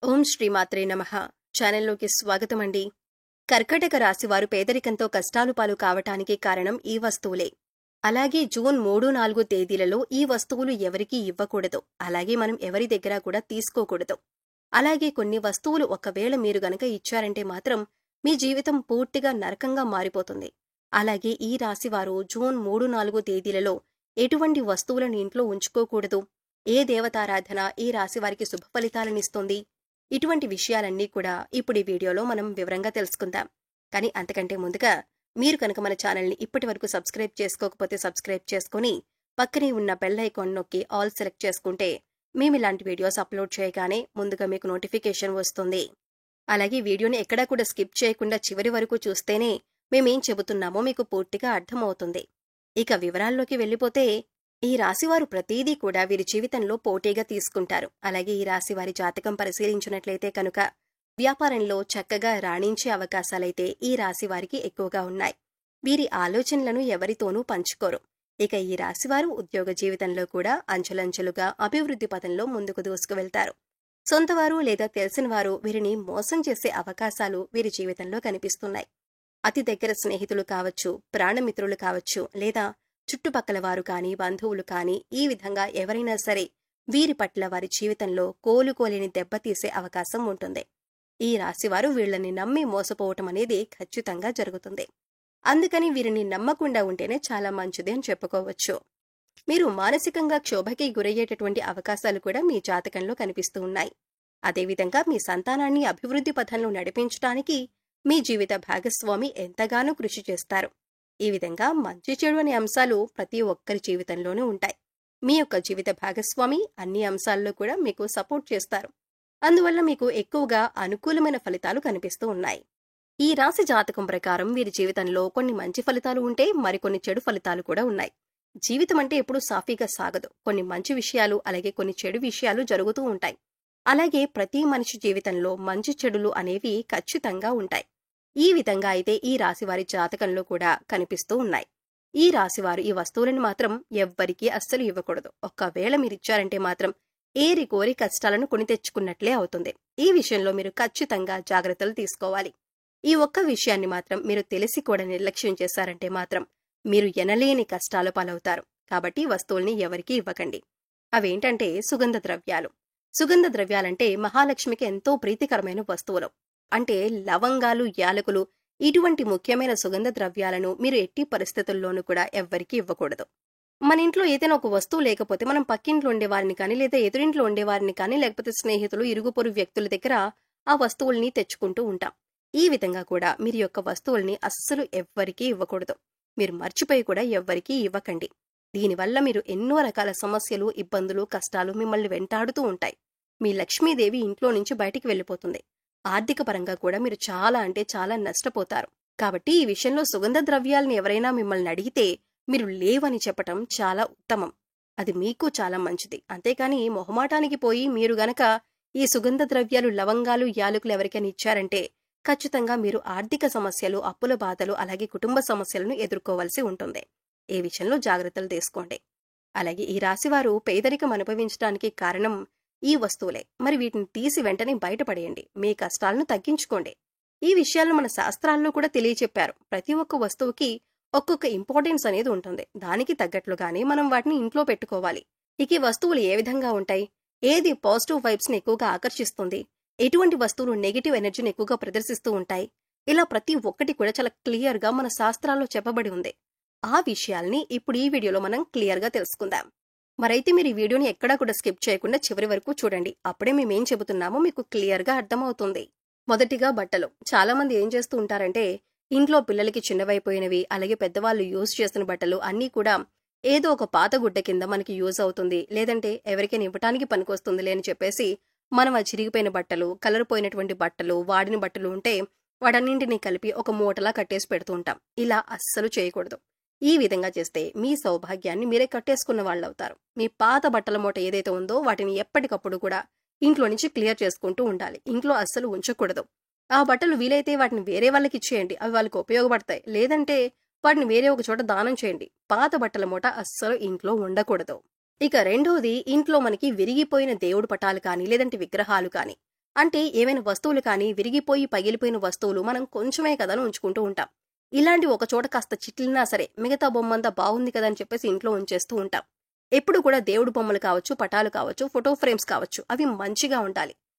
ఓం శ్రీమాత్రే నమః. ఛానల్లోకి స్వాగతం అండి. కర్కటక రాశివారు పేదరికంతో కష్టాలు పాలు కావటానికి కారణం ఈ వస్తువులే. అలాగే జూన్ 3-4 తేదీలలో ఈ వస్తువులు ఎవరికీ ఇవ్వకూడదు. అలాగే మనం ఎవరి దగ్గర కూడా తీసుకోకూడదు. అలాగే కొన్ని వస్తువులు ఒకవేళ మీరు గనక ఇచ్చారంటే మాత్రం మీ జీవితం పూర్తిగా నరకంగా మారిపోతుంది. అలాగే ఈ రాశివారు జూన్ 3-4 తేదీలలో ఎటువంటి వస్తువులను ఇంట్లో ఉంచుకోకూడదు. ఏ దేవతారాధన ఈ రాశివారికి శుభ ఫలితాలనిస్తుంది? ఇటువంటి విషయాలన్నీ కూడా ఇప్పుడు ఈ వీడియోలో మనం వివరంగా తెలుసుకుందాం. కానీ అంతకంటే ముందుగా మీరు కనుక మన ఛానల్ని ఇప్పటి వరకు సబ్స్క్రైబ్ చేసుకోకపోతే సబ్స్క్రైబ్ చేసుకుని పక్కనే ఉన్న బెల్ ఐకాన్ నొక్కి ఆల్ సెలెక్ట్ చేసుకుంటే మేము ఇలాంటి వీడియోస్ అప్లోడ్ చేయగానే ముందుగా మీకు నోటిఫికేషన్ వస్తుంది. అలాగే వీడియోని ఎక్కడా కూడా స్కిప్ చేయకుండా చివరి వరకు చూస్తేనే మేమేం చెబుతున్నామో మీకు పూర్తిగా అర్థమవుతుంది. ఇక వివరాల్లోకి వెళ్ళిపోతే ఈ రాశివారు ప్రతీదీ కూడా వీరి జీవితంలో పోటీగా తీసుకుంటారు. అలాగే ఈ రాశివారి జాతకం పరిశీలించినట్లయితే కనుక వ్యాపారంలో చక్కగా రాణించే అవకాశాలైతే ఈ రాశివారికి ఎక్కువగా ఉన్నాయి. వీరి ఆలోచనలను ఎవరితోనూ పంచుకోరు. ఇక ఈ రాశివారు ఉద్యోగ జీవితంలో కూడా అంచెలంచెలుగా అభివృద్ధి పథంలో ముందుకు దూసుకువెళ్తారు. సొంతవారు లేదా తెలిసిన వారు వీరిని మోసం చేసే అవకాశాలు వీరి జీవితంలో కనిపిస్తున్నాయి. అతి దగ్గర స్నేహితులు కావచ్చు, ప్రాణమిత్రులు కావచ్చు, లేదా చుట్టుపక్కల వారు కానీ బంధువులు కానీ ఈ విధంగా ఎవరైనా సరే వీరి పట్ల వారి జీవితంలో కోలుకోలేని దెబ్బతీసే అవకాశం ఉంటుంది. ఈ రాశివారు వీళ్ళని నమ్మి మోసపోవటం అనేది ఖచ్చితంగా జరుగుతుంది. అందుకని వీరిని నమ్మకుండా ఉంటేనే చాలా మంచిది అని చెప్పుకోవచ్చు. మీరు మానసికంగా క్షోభకి గురయ్యేటటువంటి అవకాశాలు కూడా మీ జాతకంలో కనిపిస్తూ ఉన్నాయి. అదేవిధంగా మీ సంతానాన్ని అభివృద్ధి పథంలో నడిపించడానికి మీ జీవిత భాగస్వామి ఎంతగానో కృషి చేస్తారు. ఈ విధంగా మంచి చెడు అనే అంశాలు ప్రతి ఒక్కరి జీవితంలోనూ ఉంటాయి. మీ యొక్క జీవిత భాగస్వామి అన్ని అంశాల్లో కూడా మీకు సపోర్ట్ చేస్తారు. అందువల్ల మీకు ఎక్కువగా అనుకూలమైన ఫలితాలు కనిపిస్తూ ఉన్నాయి. ఈ రాశి జాతకం ప్రకారం వీరి జీవితంలో కొన్ని మంచి ఫలితాలు ఉంటే మరికొన్ని చెడు ఫలితాలు కూడా ఉన్నాయి. జీవితం అంటే ఎప్పుడూ సాఫీగా సాగదు. కొన్ని మంచి విషయాలు అలాగే కొన్ని చెడు విషయాలు జరుగుతూ ఉంటాయి. అలాగే ప్రతి మనిషి జీవితంలో మంచి చెడులు అనేవి ఖచ్చితంగా ఉంటాయి. ఈ విధంగా అయితే ఈ రాశివారి జాతకంలో కూడా కనిపిస్తూ ఉన్నాయి. ఈ రాశివారు ఈ వస్తువులను మాత్రం ఎవ్వరికీ అస్సలు ఇవ్వకూడదు. ఒక్కవేళ మీరిచ్చారంటే మాత్రం ఏరి కోరి కష్టాలను కొని తెచ్చుకున్నట్లే అవుతుంది. ఈ విషయంలో మీరు ఖచ్చితంగా జాగ్రత్తలు తీసుకోవాలి. ఈ ఒక్క విషయాన్ని మాత్రం మీరు తెలిసి కూడా నిర్లక్ష్యం చేశారంటే మాత్రం మీరు ఎనలేని కష్టాల పాలవుతారు. కాబట్టి వస్తువుల్ని ఎవరికీ ఇవ్వకండి. అవేంటంటే సుగంధ ద్రవ్యాలు. సుగంధ ద్రవ్యాలంటే మహాలక్ష్మికి ఎంతో ప్రీతికరమైన వస్తువులు. అంటే లవంగాలు, యాలకులు ఇటువంటి ముఖ్యమైన సుగంధ ద్రవ్యాలను మీరు ఎట్టి పరిస్థితుల్లోనూ కూడా ఎవ్వరికీ ఇవ్వకూడదు. మన ఇంట్లో ఏదైనా ఒక వస్తువు లేకపోతే మనం పక్కింట్లో ఉండేవారిని కానీ లేదా ఎదురింట్లో ఉండేవారిని కానీ లేకపోతే స్నేహితులు, ఇరుగు పొరుగు వ్యక్తుల దగ్గర ఆ వస్తువుల్ని తెచ్చుకుంటూ ఉంటాం. ఈ విధంగా కూడా మీరు యొక్క వస్తువుల్ని అస్సలు ఎవ్వరికీ ఇవ్వకూడదు. మీరు మర్చిపోయి కూడా ఎవ్వరికీ ఇవ్వకండి. దీనివల్ల మీరు ఎన్నో రకాల సమస్యలు, ఇబ్బందులు, కష్టాలు మిమ్మల్ని వెంటాడుతూ ఉంటాయి. మీ లక్ష్మీదేవి ఇంట్లో నుంచి బయటికి వెళ్ళిపోతుంది. ఆర్థిక పరంగా కూడా మీరు చాలా అంటే చాలా నష్టపోతారు. కాబట్టి ఈ విషయంలో సుగంధ ద్రవ్యాలను ఎవరైనా మిమ్మల్ని అడిగితే మీరు లేవని చెప్పటం చాలా ఉత్తమం. అది మీకు చాలా మంచిది. అంతేకాని మొహమాటానికి పోయి మీరు గనక ఈ సుగంధ ద్రవ్యాలు, లవంగాలు, యాలకులు ఎవరికైనా ఇచ్చారంటే ఖచ్చితంగా మీరు ఆర్థిక సమస్యలు, అప్పుల బాధలు అలాగే కుటుంబ సమస్యలను ఎదుర్కోవాల్సి ఉంటుంది. ఈ విషయంలో జాగ్రత్తలు తీసుకోండి. అలాగే ఈ రాశివారు పేదరికం అనుభవించడానికి కారణం ఈ వస్తువులే. మరి వీటిని తీసి వెంటనే బయటపడేయండి. మీ కష్టాలను తగ్గించుకోండి. ఈ విషయాలను మన శాస్త్రాల్లో కూడా తెలియచెప్పారు. ప్రతి ఒక్క వస్తువుకి ఒక్కొక్క ఇంపార్టెన్స్ అనేది ఉంటుంది. దానికి తగ్గట్లుగానే మనం వాటిని ఇంట్లో పెట్టుకోవాలి. ఇక ఈ వస్తువులు ఏ విధంగా ఉంటాయి? ఏది పాజిటివ్ వైబ్స్ ని ఎక్కువగా ఆకర్షిస్తుంది? ఎటువంటి వస్తువులు నెగిటివ్ ఎనర్జీని ఎక్కువగా ప్రదర్శిస్తూ ఉంటాయి? ఇలా ప్రతి ఒక్కటి కూడా చాలా క్లియర్ గా మన శాస్త్రాల్లో చెప్పబడి ఉంది. ఆ విషయాల్ని ఇప్పుడు ఈ వీడియోలో మనం క్లియర్ గా తెలుసుకుందాం. మరైతే మీరు ఈ వీడియోని ఎక్కడా కూడా స్కిప్ చేయకుండా చివరి వరకు చూడండి. అప్పుడే మేమేం చెబుతున్నామో మీకు క్లియర్ గా అర్థమవుతుంది. మొదటిగా బట్టలు. చాలా మంది ఏం చేస్తూ ఉంటారంటే ఇంట్లో పిల్లలకి చిన్నవైపోయినవి అలాగే పెద్దవాళ్ళు యూజ్ చేసిన బట్టలు అన్నీ కూడా ఏదో ఒక పాత గుడ్డ కింద మనకి యూజ్ అవుతుంది, లేదంటే ఎవరికైనా ఇవ్వటానికి పనికొస్తుంది అని చెప్పేసి మనం ఆ చిరిగిపోయిన బట్టలు, కలర్ పోయినటువంటి బట్టలు, వాడిన బట్టలు ఉంటే వాటన్నింటినీ కలిపి ఒక మూటలా కట్టేసి పెడుతూ ఉంటాం. ఇలా అస్సలు చేయకూడదు. ఈ విధంగా చేస్తే మీ సౌభాగ్యాన్ని మీరే కట్టేసుకున్న వాళ్ళవుతారు. మీ పాత బట్టల మూట ఏదైతే ఉందో వాటిని ఎప్పటికప్పుడు కూడా ఇంట్లో నుంచి క్లియర్ చేసుకుంటూ ఉండాలి. ఇంట్లో అస్సలు ఉంచకూడదు. ఆ బట్టలు వీలైతే వాటిని వేరే వాళ్ళకి ఇచ్చేయండి. అవి వాళ్ళకి ఉపయోగపడతాయి. లేదంటే వాటిని వేరే ఒక చోట దానం చేయండి. పాత బట్టల మూట అస్సలు ఇంట్లో ఉండకూడదు. ఇక రెండోది, ఇంట్లో మనకి విరిగిపోయిన దేవుడు పటాలు కానీ లేదంటే విగ్రహాలు కానీ అంటే ఏవైనా వస్తువులు కానీ విరిగిపోయి పగిలిపోయిన వస్తువులు మనం కొంచెమే కదా అని ఉంచుకుంటూ ఉంటాం. ఇలాంటి ఒక చోట కాస్త చిట్లినా సరే మిగతా బొమ్మంతా బాగుంది కదా అని చెప్పేసి ఇంట్లో ఉంచేస్తూ ఉంటాం. ఎప్పుడు కూడా దేవుడు బొమ్మలు కావచ్చు, పటాలు కావచ్చు, ఫోటో ఫ్రేమ్స్ కావచ్చు, అవి మంచిగా ఉండాలి.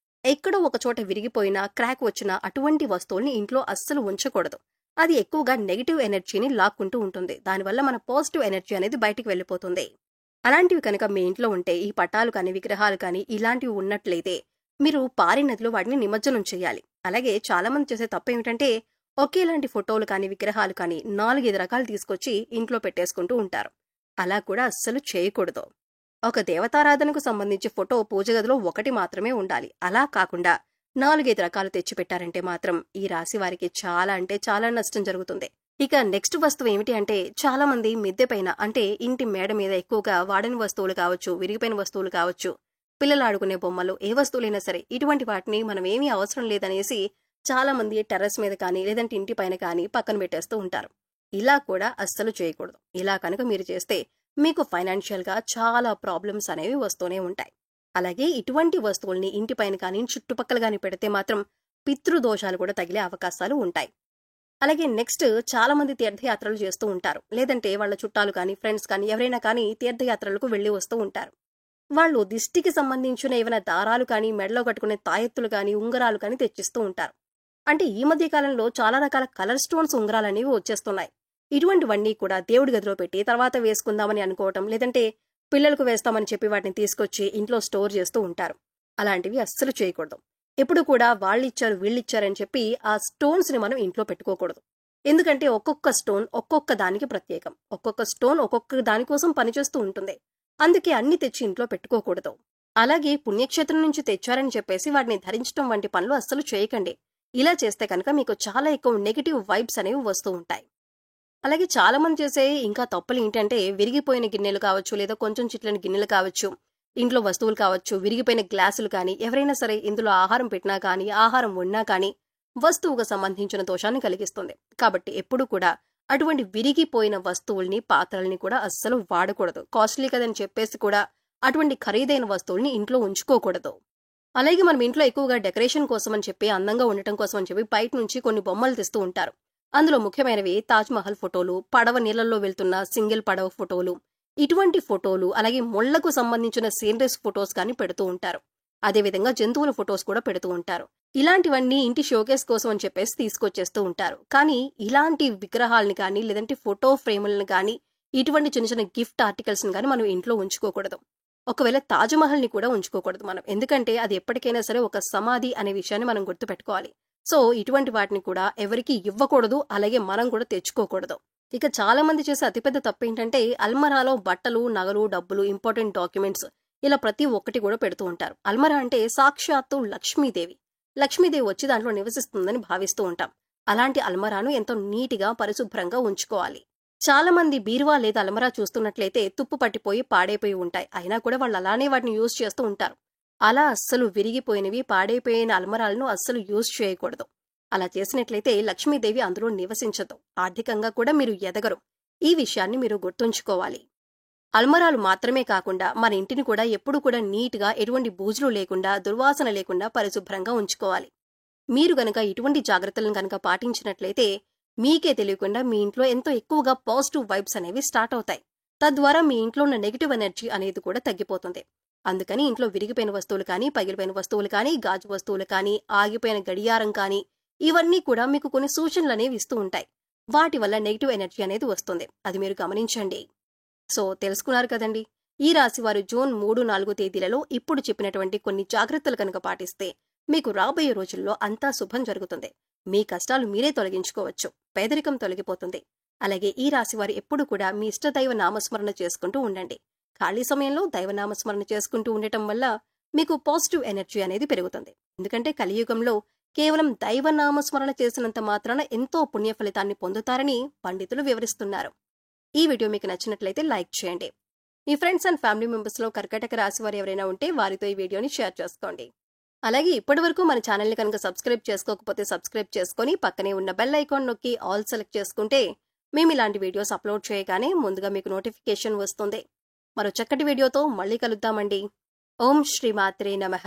ఎక్కడో ఒక చోట విరిగిపోయినా, క్రాక్ వచ్చినా అటువంటి వస్తువుల్ని ఇంట్లో అస్సలు ఉంచకూడదు. అది ఎక్కువగా నెగిటివ్ ఎనర్జీని లాక్కుంటూ ఉంటుంది. దానివల్ల మన పాజిటివ్ ఎనర్జీ అనేది బయటికి వెళ్ళిపోతుంది. అలాంటివి కనుక మీ ఇంట్లో ఉంటే, ఈ పటాలు కానీ, విగ్రహాలు కానీ ఇలాంటివి ఉన్నట్లయితే మీరు పారే నదిలో వాటిని నిమజ్జనం చేయాలి. అలాగే చాలా మంది చేసే తప్పేమిటంటే, ఒకేలాంటి ఫోటోలు కానీ, విగ్రహాలు కానీ 4, 5 రకాలు తీసుకొచ్చి ఇంట్లో పెట్టేసుకుంటూ ఉంటారు. అలా కూడా అస్సలు చేయకూడదు. ఒక దేవతారాధనకు సంబంధించి ఫోటో పూజ గదిలో ఒకటి మాత్రమే ఉండాలి. అలా కాకుండా 4, 5 రకాలు తెచ్చిపెట్టారంటే మాత్రం ఈ రాశి వారికి చాలా అంటే చాలా నష్టం జరుగుతుంది. ఇక నెక్స్ట్ వస్తువు ఏమిటి అంటే, చాలా మంది మిద్దె పైన అంటే ఇంటి మేడ మీద ఎక్కువగా వాడని వస్తువులు కావచ్చు, విరిగిపోయిన వస్తువులు కావచ్చు, పిల్లలు ఆడుకునే బొమ్మలు, ఏ వస్తువులైనా సరే ఇటువంటి వాటిని మనం ఏమీ అవసరం లేదనేసి చాలా మంది టెర్రస్ మీద కానీ లేదంటే ఇంటి పైన కానీ పక్కన పెట్టేస్తూ ఉంటారు. ఇలా కూడా అస్సలు చేయకూడదు. ఇలా కనుక మీరు చేస్తే మీకు ఫైనాన్షియల్ గా చాలా ప్రాబ్లమ్స్ అనేవి వస్తూనే ఉంటాయి. అలాగే ఇటువంటి వస్తువుల్ని ఇంటి పైన కానీ చుట్టుపక్కల కానీ పెడితే మాత్రం పితృదోషాలు కూడా తగిలే అవకాశాలు ఉంటాయి. అలాగే నెక్స్ట్ చాలా మంది తీర్థయాత్రలు చేస్తూ ఉంటారు. లేదంటే వాళ్ళ చుట్టాలు కానీ ఫ్రెండ్స్ కానీ ఎవరైనా కానీ తీర్థయాత్రలకు వెళ్లి వస్తూ ఉంటారు. వాళ్ళు దిష్టికి సంబంధించిన ఏమైనా దారాలు కానీ, మెడలో కట్టుకునే తాయెత్తులు కానీ, ఉంగరాలు కానీ తెచ్చిస్తూ ఉంటారు. అంటే ఈ మధ్య కాలంలో చాలా రకాల కలర్ స్టోన్స్ ఉంగరాలు అనేవి వచ్చేస్తున్నాయి. ఇటువంటివన్నీ కూడా దేవుడి గదిలో పెట్టి తర్వాత వేసుకుందామని అనుకోవటం, లేదంటే పిల్లలకు వేస్తామని చెప్పి వాటిని తీసుకొచ్చి ఇంట్లో స్టోర్ చేస్తూ ఉంటారు. అలాంటివి అస్సలు చేయకూడదు. ఎప్పుడు కూడా వాళ్ళిచ్చారు వీళ్ళిచ్చారని చెప్పి ఆ స్టోన్స్ ని మనం ఇంట్లో పెట్టుకోకూడదు. ఎందుకంటే ఒక్కొక్క స్టోన్ ఒక్కొక్క దానికి ప్రత్యేకం. ఒక్కొక్క స్టోన్ ఒక్కొక్క దానికోసం పనిచేస్తూ ఉంటుంది. అందుకే అన్ని తెచ్చి ఇంట్లో పెట్టుకోకూడదు. అలాగే పుణ్యక్షేత్రం నుంచి తెచ్చారని చెప్పేసి వాటిని ధరించడం వంటి పనులు అస్సలు చేయకండి. ఇలా చేస్తే కనుక మీకు చాలా ఎక్కువ నెగిటివ్ వైబ్స్ అనేవి వస్తూ ఉంటాయి. అలాగే చాలా మంది చేసే ఇంకా తప్పులు ఏంటంటే, విరిగిపోయిన గిన్నెలు కావచ్చు, లేదా కొంచెం చిట్లని గిన్నెలు కావచ్చు, ఇంట్లో వస్తువులు కావచ్చు, విరిగిపోయిన గ్లాసులు కానీ, ఎవరైనా సరే ఇందులో ఆహారం పెట్టినా కానీ, ఆహారం వండినా కానీ వస్తువుకు సంబంధించిన దోషాన్ని కలిగిస్తుంది. కాబట్టి ఎప్పుడు కూడా అటువంటి విరిగిపోయిన వస్తువుల్ని, పాత్రల్ని కూడా అస్సలు వాడకూడదు. కాస్ట్లీ కదని చెప్పేసి కూడా అటువంటి ఖరీదైన వస్తువుల్ని ఇంట్లో ఉంచుకోకూడదు. అలాగే మనం ఇంట్లో ఎక్కువగా డెకరేషన్ కోసం అని చెప్పి, అందంగా ఉండటం కోసం అని చెప్పి బయట నుంచి కొన్ని బొమ్మలు తెస్తూ ఉంటారు. అందులో ముఖ్యమైనవి తాజ్‌మహల్ ఫోటోలు, పడవ నీళ్లలో వెళ్తున్న సింగిల్ పడవ ఫోటోలు, ఇటువంటి ఫోటోలు, అలాగే ముళ్లకు సంబంధించిన సీనరీస్ ఫోటోస్ కానీ పెడుతూ ఉంటారు. అదేవిధంగా జంతువుల ఫోటోస్ కూడా పెడుతూ ఉంటారు. ఇలాంటివన్నీ ఇంటి షోకేస్ కోసం అని చెప్పేసి తీసుకొచ్చేస్తూ ఉంటారు. కానీ ఇలాంటి విగ్రహాలను కానీ, లేదంటే ఫోటో ఫ్రేములను కానీ, ఇటువంటి చిన్న చిన్న గిఫ్ట్ ఆర్టికల్స్ ని కానీ మనం ఇంట్లో ఉంచుకోకూడదు. ఒకవేళ తాజ్‌మహల్ ని కూడా ఉంచుకోకూడదు మనం. ఎందుకంటే అది ఎప్పటికైనా సరే ఒక సమాధి అనే విషయాన్ని మనం గుర్తుపెట్టుకోవాలి. సో ఇటువంటి వాటిని కూడా ఎవరికి ఇవ్వకూడదు. అలాగే మనం కూడా తెచ్చుకోకూడదు. ఇక చాలా మంది చేసే అతిపెద్ద తప్పు ఏంటంటే, అల్మరాలో బట్టలు, నగలు, డబ్బులు, ఇంపార్టెంట్ డాక్యుమెంట్స్ ఇలా ప్రతి ఒక్కటి కూడా పెడుతూ ఉంటారు. అల్మరా అంటే సాక్షాత్తు లక్ష్మీదేవి. లక్ష్మీదేవి వచ్చి దాంట్లో నివసిస్తుందని భావిస్తూ ఉంటాం. అలాంటి అల్మరాను ఎంతో నీటిగా పరిశుభ్రంగా ఉంచుకోవాలి. చాలా మంది బీరువా లేదా అల్మరా చూస్తున్నట్లయితే తుప్పు పట్టిపోయి పాడైపోయి ఉంటాయి. అయినా కూడా వాళ్ళు అలానే వాటిని యూజ్ చేస్తూ ఉంటారు. అలా అస్సలు విరిగిపోయినవి, పాడైపోయిన అల్మరాలను అస్సలు యూజ్ చేయకూడదు. అలా చేసినట్లయితే లక్ష్మీదేవి అందులో నివసించదు. ఆర్థికంగా కూడా మీరు ఎదగరు. ఈ విషయాన్ని మీరు గుర్తుంచుకోవాలి. అల్మరాలు మాత్రమే కాకుండా మన ఇంటిని కూడా ఎప్పుడు కూడా నీట్గా, ఎటువంటి బూజులు లేకుండా, దుర్వాసన లేకుండా పరిశుభ్రంగా ఉంచుకోవాలి. మీరు గనక ఇటువంటి జాగ్రత్తలను గనక పాటించినట్లయితే మీకే తెలియకుండా మీ ఇంట్లో ఎంతో ఎక్కువగా పాజిటివ్ వైబ్స్ అనేవి స్టార్ట్ అవుతాయి. తద్వారా మీ ఇంట్లో ఉన్న నెగిటివ్ ఎనర్జీ అనేది కూడా తగ్గిపోతుంది. అందుకని ఇంట్లో విరిగిపోయిన వస్తువులు కానీ, పగిలిపోయిన వస్తువులు కానీ, గాజు వస్తువులు కానీ, ఆగిపోయిన గడియారం కానీ, ఇవన్నీ కూడా మీకు కొన్ని సూచనలు అనేవి ఇస్తూ ఉంటాయి. వాటి వల్ల నెగిటివ్ ఎనర్జీ అనేది వస్తుంది. అది మీరు గమనించండి. సో తెలుసుకున్నారు కదండి. ఈ రాశి వారు జూన్ 3, 4 తేదీలలో ఇప్పుడు చెప్పినటువంటి కొన్ని జాగ్రత్తలు కనుక పాటిస్తే మీకు రాబోయే రోజుల్లో అంతా శుభం జరుగుతుంది. మీ కష్టాలు మీరే తొలగించుకోవచ్చు. పేదరికం తొలగిపోతుంది. అలాగే ఈ రాశి వారు ఎప్పుడు కూడా మీ ఇష్టదైవ నామస్మరణ చేసుకుంటూ ఉండండి. ఖాళీ సమయంలో దైవనామస్మరణ చేసుకుంటూ ఉండటం వల్ల మీకు పాజిటివ్ ఎనర్జీ అనేది పెరుగుతుంది. ఎందుకంటే కలియుగంలో కేవలం దైవనామస్మరణ చేసినంత మాత్రాన ఎంతో పుణ్య ఫలితాన్ని పొందుతారని పండితులు వివరిస్తున్నారు. ఈ వీడియో మీకు నచ్చినట్లయితే లైక్ చేయండి. మీ ఫ్రెండ్స్ అండ్ ఫ్యామిలీ మెంబర్స్ లో కర్కాటక రాశి వారు ఎవరైనా ఉంటే వారితో ఈ వీడియోని షేర్ చేసుకోండి. అలాగే ఇప్పటి వరకు మన ఛానల్ని కనుక సబ్స్క్రైబ్ చేసుకోకపోతే సబ్స్క్రైబ్ చేసుకుని పక్కనే ఉన్న బెల్ ఐకాన్ నొక్కి ఆల్ సెలెక్ట్ చేసుకుంటే మేము ఇలాంటి వీడియోస్ అప్లోడ్ చేయగానే ముందుగా మీకు నోటిఫికేషన్ వస్తుంది. మరో చక్కటి వీడియోతో మళ్ళీ కలుద్దామండి. ఓం శ్రీ మాత్రే నమః.